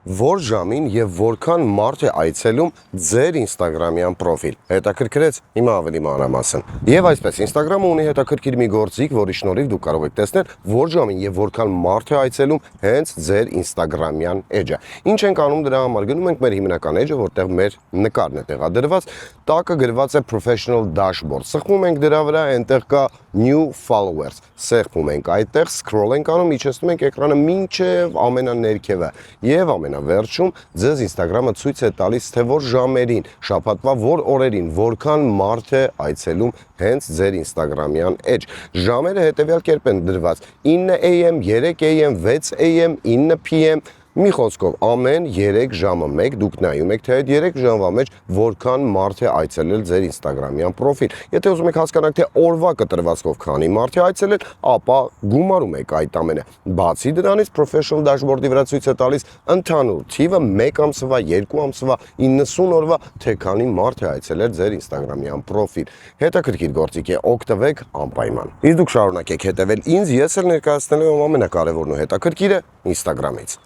որ ժամին եւ որքան մարդ է այցելում ձեր Instagram-յան պրոֆիլ։ Հետաքրքրեց, հիմա ավելի մանրամասն։ Եվ այսպես, Instagram-ը ունի հետաքրքիր մի գործիք, որի շնորհիվ դուք կարող եք տեսնել, որ ժամին եւ որքան մարդ է այցելում հենց ձեր Instagram-յան էջը։ Ինչ ենք անում դրա համար։ Գնում ենք մեր հիմնական էջը, որտեղ մեր նկարն է տեղադրված, տակը գրված է professional dashboard։ Սխմում ենք դրա վրա, այնտեղ կա new followers։ Սեղմում ենք այդտեղ, scroll ենք անում, իջեցնում ենք էկրանը մինչև ամենաներքևը եւ ամենավերջում ձեզ Instagram-ը ցույց է տալիս, թե որ ժամերին, շաբաթվա որ օրերին, որքան մարդ է այցելում հենց ձեր Instagram-յան էջ։ Ժամերը հետեւյալ կերպ են դրված. 9 AM, 3 AM, 6 AM, 9 PM։ Մի խոսքով, ամեն 3 ժամը մեկ դուք նայում եք, թե այդ 3 ժամվա մեջ որքան մարդ է այցելել ձեր Instagram-յան պրոֆիլ։ Եթե ուզում եք հասկանալ, թե օրվա կտրվածքով քանի մարդ է այցելել, ապա գումարում եք այդ ամենը։ Բացի դրանից, professional dashboard-ի վրա ցույց է տալիս ընդհանուր թիվը 1 ամսվա, 2 ամսվա, 90 օրվա, թե քանի մարդ է այցելել ձեր Instagram-յան պրոֆիլ։ Հետաքրքիր գործիք է, օգտվեք անպայման։ Իսկ դուք շարունակեք հետևել ինձ, ես էլ ներկայացնելու եմ ամենակարևորն ու հետաքրքիրը Instagram-ից։